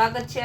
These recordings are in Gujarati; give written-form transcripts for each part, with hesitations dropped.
સ્વાગત છે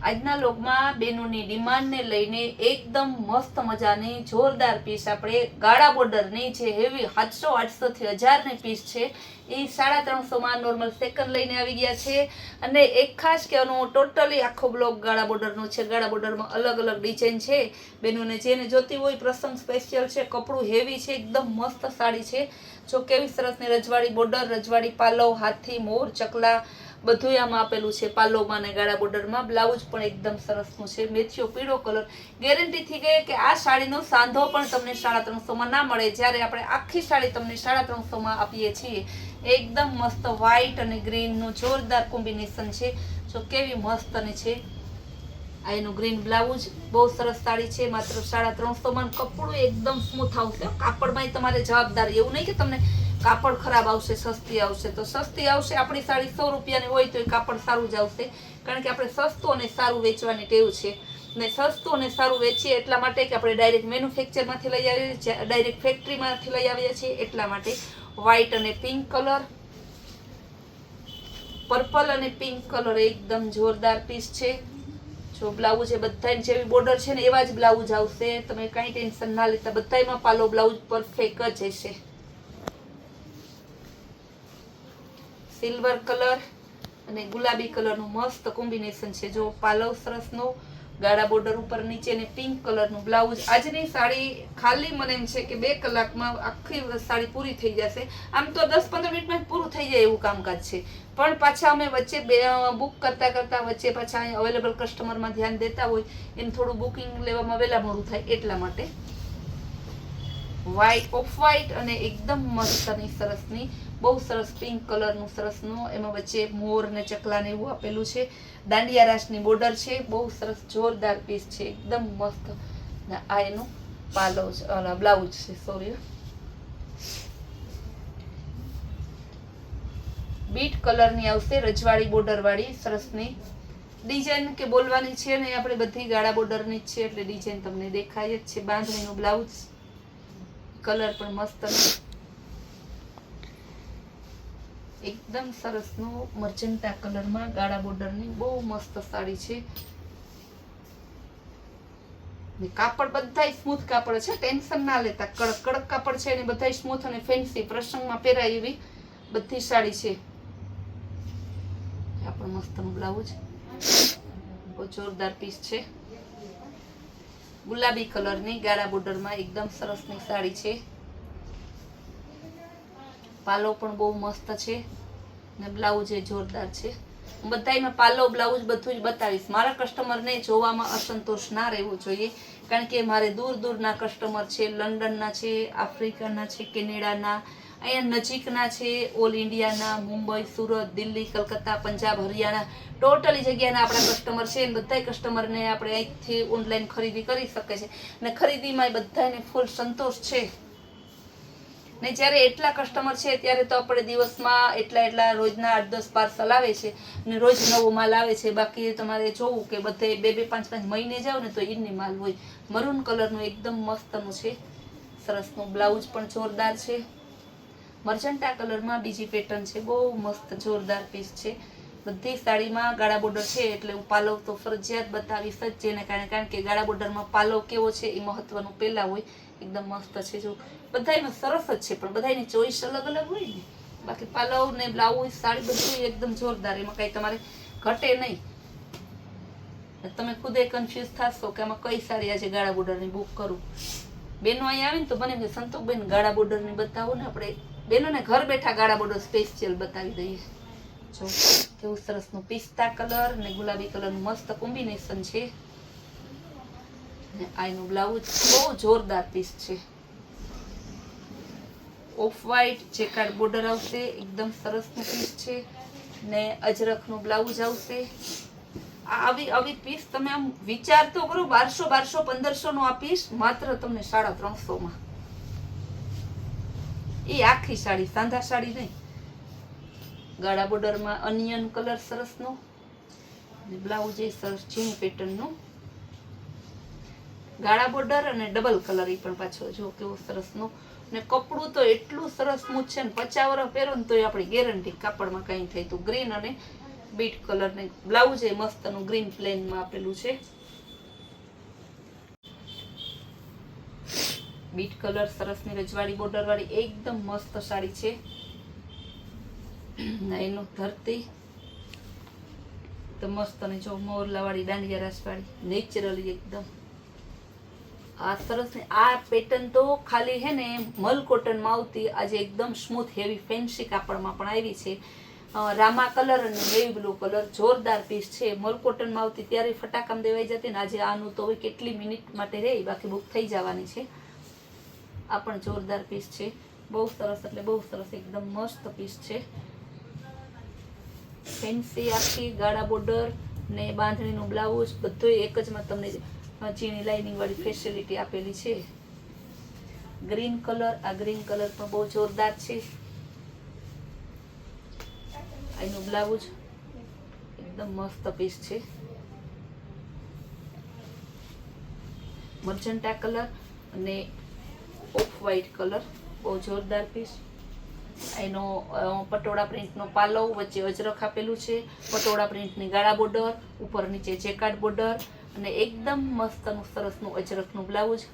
આજના લોગમાં બેનોની ડિમાન્ડને લઈને એકદમ મસ્ત મજાની જોરદાર પીસ આપણે ગાળા બોર્ડરની જે હેવી 700-800 થી 1000 ની પીસ છે એ 350 માં નોર્મલ સેકન્ડ લઈને આવી ગયા છે। અને એક ખાસ કહેવાનું, ટોટલી આખો બ્લોગ ગાળા બોર્ડરનો છે। ગાળા બોર્ડરમાં અલગ અલગ ડિઝાઇન છે, બેનોને જેને જોતી હોય પ્રસંગ સ્પેશિયલ છે। કપડું હેવી છે, એકદમ મસ્ત સાડી છે। જો કેવી સરસની રજવાડી બોર્ડર, રજવાડી પાલવ, હાથી, મોર, ચકલા બધું આમાં આપેલું છે પાલોમાં ને ગાળા બોર્ડરમાં। બ્લાઉઝ પણ એકદમ સરસનું છે, મેથીઓ પીળો કલર। ગેરંટીથી કહે કે આ સાડીનો સાંધો પણ તમને 350 માં ના મળે, જ્યારે આપણે આખી સાડી તમને 350 માં આપીએ છીએ। એકદમ મસ્ત વ્હાઈટ અને ગ્રીનનું જોરદાર કોમ્બિનેશન છે, જો કેવી મસ્તની છે। આ એનું ગ્રીન બ્લાઉઝ, બહુ સરસ સાડી છે, માત્ર 350 માં। કપડું એકદમ સ્મૂથ આવશે, કાપડમાં તમારે જવાબદારી, એવું નહીં કે તમને કાપડ ખરાબ આવશે, સસ્તી આવશે તો સસ્તી આવશે। આપણી સાડી 100 રૂપિયાની હોય તો એ કાપડ સારું જ આવશે, કારણ કે આપણે સસ્તું અને સારું વેચવાની ટેવ છે। ને સસ્તું અને સારું વેચીએ એટલા માટે કે આપણે ડાયરેક્ટ મેન્યુફેક્ચરમાંથી લઈ આવીએ છીએ, ડાયરેક્ટ ફેક્ટરીમાંથી લઈ આવીએ છીએ એટલા માટે। વ્હાઈટ અને પિંક કલર, પર્પલ અને પિંક કલર એકદમ જોરદાર પીસ છે। જો બ્લાઉઝ એ બધાની જેવી બોર્ડર છે ને એવા જ બ્લાઉઝ આવશે, તમે કાંઈ ટેન્શન ના લેતા, બધામાં પાલો બ્લાઉઝ પરફેક્ટ જ હશે। સિલ્વર કલર અને ગુલાબી કલરનું મસ્ત કોમ્બિનેશન છે। જો પાલવ સરસનો, ગાળા બોર્ડર ઉપર નીચે ને પિંક કલરનું બ્લાઉઝ। આજની સાડી ખાલી મને એમ છે કે 2 કલાકમાં આખી સાડી પૂરી થઈ જશે। આમ તો 10-15 મિનિટમાં પૂરું થઈ જાય એવું કામકાજ છે, પણ પાછા અમે વચ્ચે બુક કરતા વચ્ચે પાછા અહીં અવેલેબલ કસ્ટમરમાં ધ્યાન દેતા હોય, એને થોડું બુકિંગ લેવામાં વહેલા મોડું થાય એટલા માટે। વ્હાઈટ, ઓફ વ્હાઈટ અને એકદમ મસ્તની સરસની બહુ સરસ પિંક કલરનું સરસનું, એમાં વચ્ચે મોર ને ચકલા ને એવું આપેલું છે। દાંડિયા રાસની બોર્ડર છે, બહુ સરસ જોરદાર પીસ છે, એકદમ મસ્ત। આ એનું પાલવ બ્લાઉઝ છે, સોરી, બીટ કલરની આવશે, રજવાડી બોર્ડર વાળી સરસની ડિઝાઇન કે બોલવાની છે ને, આપણે બધી ગાળા બોર્ડરની જ છે એટલે ડિઝાઇન તમને દેખાય જ છે। બાંધણીનું બ્લાઉઝ, કલર પણ મસ્ત, એકદમ સરસનું મર્જન્ટા કલરમાં ગાળા બોર્ડરની બહુ મસ્ત સાડી છે। કાપડ બધાય સ્મૂથ કાપડ છે, ટેન્શન ના લેતા, કડક કાપડ છે ને બધાય સ્મૂથ અને ફેન્સી પ્રસંગમાં પહેરાય એવી બધી સાડી છે। આ પણ મસ્તનું બ્લાઉઝ, બહુ જોરદાર પીસ છે। ગુલાબી કલરની ગાળા બોર્ડરમાં એકદમ સરસની સાડી છે। પાલો પણ બહુ મસ્ત છે ને બ્લાઉઝ એ જોરદાર છે। બધાયમાં પાલો બ્લાઉઝ બધું જ બતાવીશ, મારા કસ્ટમરને જોવામાં અસંતોષ ના રહેવો જોઈએ, કારણ કે મારે દૂર દૂરના કસ્ટમર છે, લંડનના છે, આફ્રિકાના છે, કેનેડાના, અહીંયા નજીકના છે, ઓલ ઇન્ડિયાના, મુંબઈ, સુરત, દિલ્હી, કલકત્તા, પંજાબ, હરિયાણા, ટોટલી જગ્યાના આપણા કસ્ટમર છે। બધા કસ્ટમરને આપણે અહીંથી ઓનલાઈન ખરીદી કરી શકે છે ને ખરીદીમાં બધાને ફૂલ સંતોષ છે ને। જ્યારે એટલા કસ્ટમર છે ત્યારે તો આપણે દિવસમાં એટલા રોજના 8-10 પાર્સલ આવે છે ને રોજ નવો માલ આવે છે। બાકી તમારે જોવું કે બધે 2-5 મહિને જાવ ને તો ઈની માલ હોય। મરૂન કલરનું એકદમ મસ્તનું છે, સરસનું બ્લાઉઝ પણ જોરદાર છે। મર્જન્ટા કલરમાં બીજી પેટર્ન છે, બહુ મસ્ત જોરદાર પીસ છે। બધી સાડીમાં ગાળા બોર્ડર છે એટલે હું પાલવ તો ફરજિયાત બતાવીશ જ, જેને કારણ કે ગાળા બોર્ડરમાં પાલવ કેવો છે એ મહત્વનું પહેલા હોય। એકદમ મસ્ત છે, જો બધાયમાં સરસ જ છે, પણ બધાયની ચોઈસ અલગ અલગ હોય ને। બાકી પાલવ ને બ્લાઉઝ સાડી બધું એકદમ જોરદાર, એમાં કઈ તમારે ઘટે નહીં। તમે ખુદે કન્ફ્યુઝ થશો કે આમાં કઈ સાડી આજે ગાળા બોર્ડરની બુક કરું। બેનો અહીંયા આવે ને તો મને સંતોષબેન ગાળા બોર્ડરની બતાવો ને, આપણે બેનોને ઘર બેઠા ગાળા બોર્ડર સ્પેશિયલ બતાવી દઈએ। જો કેવું સરસનું પિસ્તા કલર ને ગુલાબી કલરનું મસ્ત કોમ્બિનેશન છે ને આ એનું બ્લાઉઝ બહુ જોરદાર પીસ છે। ઓફ વ્હાઈટ ચેકર્ડ બોર્ડર આવશે, એકદમ સરસનું પીસ છે ને અજરખનું બ્લાઉઝ આવશે। આવી પીસ તમે આમ વિચાર તો કરો, 1200-1500 નો આ પીસ માત્ર તમને 350 માં। એ આખી સાડી, સાંધા સાડી નહીં। ગાળા બોર્ડરમાં અનિયન કલર સરસનો ને બ્લાઉઝ એ સરસ ઝીણી પેટર્નનું, ગાળા બોર્ડર અને ડબલ કલર એ પણ પાછો જો કેવો સરસનો ને કપડું તો એટલું સરસ સ્મૂથ છે ને, 50 વર્ષ પહેરો ને તોય આપણી ગેરંટી, કાપડમાં કંઈ થાય તો। ગ્રીન અને બીટ કલર ને બ્લાઉઝ એ મસ્તનું ગ્રીન પ્લેનમાં આપેલું છે. બીટ કલર સરસની રજવાડી બોર્ડર વાળી એકદમ મસ્ત સાડી છે. એનું ધરતી તો મસ્ત ને જો મોરલા વાળી દાંડિયા રાસ વાળી નેચરલી એકદમ આ સરસ ને આ પેટર્ન તો ખાલી હે ને મલ કોટન માં આવતી, આજે એકદમ સ્મૂથ હેવી ફેન્સી કાપડમાં પણ આવી છે. રામા કલર અને નેવી બ્લુ કલર જોરદાર પીસ છે. મલ કોટન માં આવતી ત્યારે ફટાકામ દેવાઈ જતી ને આજે આનું તો કેટલી મિનિટ માટે રહી, બાકી બુક થઈ જવાની છે. આ પણ જોરદાર પીસ છે, બહુ સરસ એટલે બહુ સરસ એકદમ મસ્ત પીસ છે. ફેન્સી આખી ગાળા બોર્ડર ને બાંધણીનું બ્લાઉઝ બધું એક જ માં તમને ચીની લાઇનિંગ વાળી ફેસિલિટી આપેલી છે. ગ્રીન કલર, આ ગ્રીન કલર પણ બહુ જોરદાર છે. એનું બ્લાઉઝ એકદમ મસ્ત પીસ છે. મર્જન્ટા કલર અને ઓફ વ્હાઈટ કલર બહુ જોરદાર પીસ. એનો પટોળા પ્રિન્ટનો પાલવ, વચ્ચે અજરખ આપેલું છે. પટોળા પ્રિન્ટની ગાળા બોર્ડર, ઉપર નીચે જેકાર્ડ બોર્ડર અને એકદમ મસ્તનું સરસનું અજરખનું બ્લાઉઝ.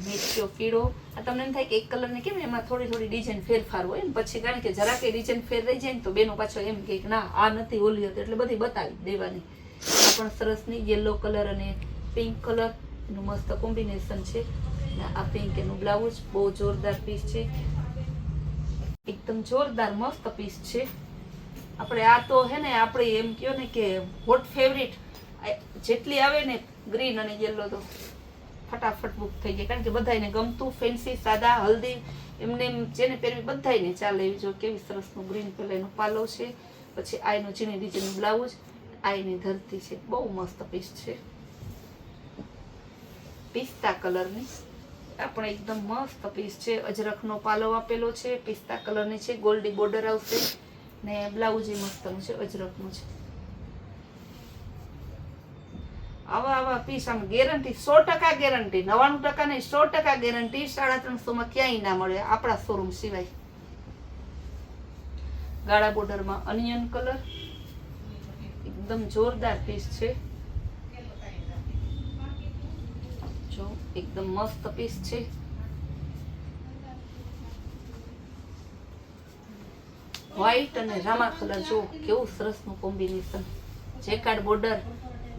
મેચ્યો કીડો. આ તમને એમ થાય કે એક કલર ને કેમ એમાં થોડી થોડી ડિઝાઇન ફેરફાર હોય ને, પછી કારણ કે જરા કે ડિઝાઇન ફેર રહી જાય ને તો બેનો પાછો એમ કે ના આ નથી ઓલી હતી, એટલે બધી બતાવી દેવાની. આ પણ સરસની યલો કલર અને પિંક કલર એનું મસ્ત કોમ્બિનેશન છે. આ પિંક એનું બ્લાઉઝ બહુ જોરદાર પીસ છે, એકદમ જોરદાર મસ્ત પીસ છે. આપણે આ તો હે ને આપણે એમ કહો ને કે હોટ ફેવરિટ જેટલી આવે ને ગ્રીન અને યલો તો ફટાફટ બુક થઈ જાય, કારણ કે બધાને ગમતું ફેન્સી સાદા હલ્દી એમને જેને પહેરવી બધાને ચાલે એવી. જો કેવી સરસનું ગ્રીન કલરનું પાલવ છે, પછી આ એનું ઝીણી ડીઝાઇનનું બ્લાઉઝ, આ એની ધરતી છે. બહુ મસ્ત પીસ છે. પિસ્તા કલરની આ પણ એકદમ મસ્ત પીસ છે. અજરખનો પાલવ આપેલો છે, પિસ્તા કલરની છે, ગોલ્ડી બોર્ડર આવશે ને બ્લાઉઝ એ મસ્તનું છે, અજરખનું છે. આવા પીસ આમ ગેરંટી 100% ગેરંટી, 99% નહીં 100% ગેરંટી. 350 માં ક્યાંય ના મળે આપણા શોરૂમ સિવાય. ગાળા બોર્ડરમાં અનિયન કલર એકદમ જોરદાર પીસ છે. જો એકદમ મસ્ત પીસ છે. વ્હાઈટ અને રામા કલર જો કેવું સરસનું કોમ્બિનેશન. જેકાર્ડ બોર્ડર,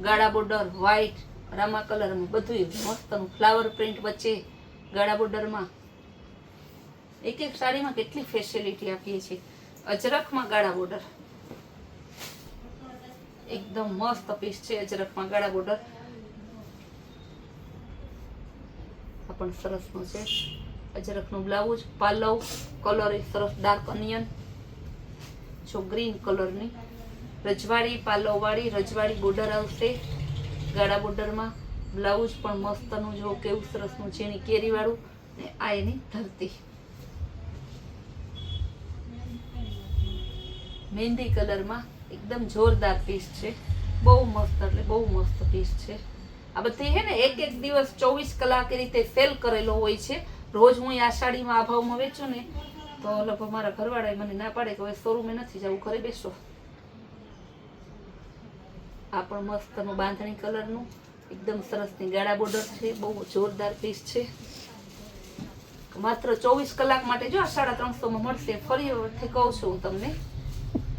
ગાળા બોર્ડર, વ્હાઈટ રામા કલર બધું મસ્તનું ફ્લાવર પ્રિન્ટ વચ્ચે ગાળા બોર્ડરમાં. એક એક સાડીમાં કેટલી ફેસિલિટી આપીએ છીએ. અજરખમાં ગાળા બોર્ડર એકદમ મસ્ત પીસ છે. અજરખમાં ગાળા બોર્ડર આ પણ સરસનું છે. અજરખનું બ્લાઉઝ, પાલવ કલર એ સરસ ડાર્ક અનિયન જો ગ્રીન કલરની રજવાડી પાલવ વાળી રજવાડી બોર્ડર આવશે ગાળા બોર્ડરમાં. બ્લાઉઝ પણ મસ્તનું જો કેવું સરસનું ઝીણી કેરી વાળું ને આ એની ધરતી. મહેંદી કલરમાં એકદમ જોરદાર પીસ છે. બહુ મસ્ત એટલે બહુ મસ્ત પીસ છે. આ બધી હે ને એક એક દિવસ 24 કલાક એ રીતે સેલ કરેલો હોય છે. રોજ હું આ સાડીમાં આ ભાવમાં વેચું ને તો લગભગ મારા ઘરવાળાએ મને ના પાડે કે હવે શોરૂમે નથી જવું, ઘરે બેસો. આ પણ મસ્તનું બાંધણી કલરનું એકદમ સરસની ગાળા બોર્ડર છે. બહુ જોરદાર પીસ છે. માત્ર 24 કલાક માટે જો આ 350 માં મળશે. ફરી વખત કહું છું હું તમને,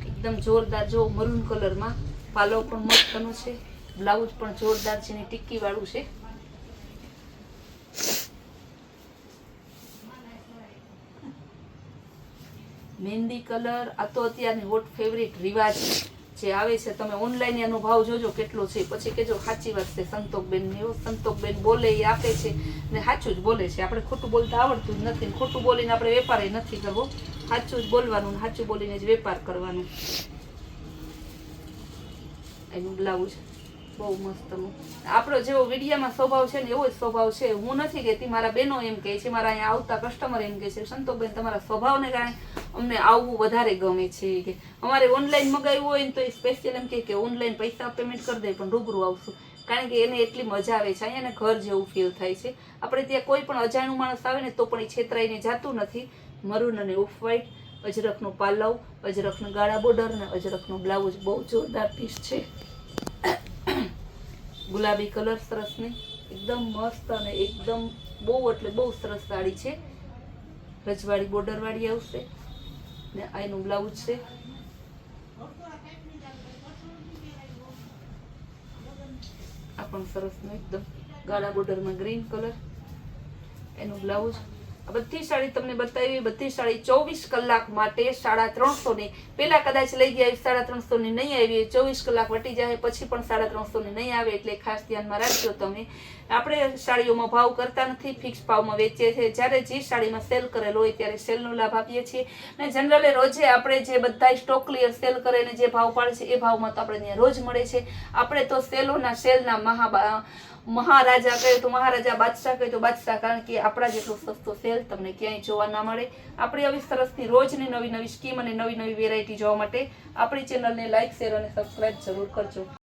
એકદમ જોરદાર જો મરૂન કલરમાં પાલવ પણ મસ્તનું છે. બ્લાઉઝ પણ જોરદાર છે ને ટિક્કી વાળું છે. મહેંદી કલર આ તો અત્યારની હોટ ફેવરિટ રિવાજ જે આવે છે. તમે ઓનલાઈન એનો ભાવ જોજો કેટલો છે, પછી કેજો સાચી વાત છે સંતોકબેન ને. સંતોકબેન બોલે એ આપે છે ને સાચું જ બોલે છે. આપણે ખોટું બોલતા આવડતું જ નથી, ખોટું બોલીને આપણે વેપાર નથી કરવો. સાચું જ બોલવાનું, સાચું બોલીને જ વેપાર કરવાનું. એનું બ્લાઉઝ બહુ મસ્તનું. આપણો જેવો વિડીયામાં સ્વભાવ છે ને એવો જ સ્વભાવ છે. હું નથી કહેતી, મારા બહેનો એમ કહે છે, મારા અહીંયા આવતા કસ્ટમર એમ કહે છે સંતોકબેન તમારા સ્વભાવને કારણે અમને આવવું વધારે ગમે છે. કે અમારે ઓનલાઈન મગાવ્યું હોય ને તો એ સ્પેશિયલ એમ કે ઓનલાઈન પૈસા પેમેન્ટ કરી દે પણ રૂબરૂ આવશું, કારણ કે એને એટલી મજા આવે છે. અહીંયા ને ઘર જેવું ફીલ થાય છે. આપણે ત્યાં કોઈ પણ અજાણ્યું માણસ આવે ને તો પણ એ છેતરાઈને જતું નથી. મરૂન અને ઓફ વ્હાઈટ અજરખનો પાલવ, અજરખના ગાળા બોર્ડર અને અજરખનો બ્લાઉઝ. બહુ જોરદાર પીસ છે. ગુલાબી કલર સરસની એકદમ મસ્ત અને એકદમ બહુ એટલે બહુ સરસ સાડી છે. રજવાડી બોર્ડર વાળી આવશે ને આ એનું બ્લાઉઝ છે. આ પણ સરસનું એકદમ ગાળા બોર્ડરમાં ગ્રીન કલર એનું બ્લાઉઝ. આ બધી સાડી તમને બતાવી. બધી સાડી 24 કલાક માટે 350 ની. પેલા કદાચ લઈ ગયા 350 ની નહીં આવી, 24 કલાક વટી જાય પછી પણ 350 ની નહીં આવે, એટલે ખાસ ધ્યાનમાં રાખજો તમે. આપણે સાડીઓમાં ભાવ કરતા નથી, ફિક્સ ભાવમાં વેચીએ છીએ. જ્યારે જે સાડીમાં સેલ કરેલો હોય ત્યારે સેલનો લાભ આપીએ છીએ. અને જનરલી રોજે આપણે જે બધા સ્ટોક ક્લિયર સેલ કરીને જે ભાવ પાડે છે એ ભાવમાં તો આપણે ત્યાં રોજ મળે છે. આપણે તો સેલના મહારાજા કહે તો મહારાજા, બાદશાહ કહે તો બાદશાહ, કારણ કે આપણા જેટલો સસ્તો સેલ તમને ક્યાંય જોવા ના મળે. આપણી આવી સરસની રોજની નવી નવી સ્કીમ અને નવી નવી વેરાયટી જોવા માટે આપણી ચેનલને લાઈક, શેર અને સબસ્ક્રાઇબ જરૂર કરજો.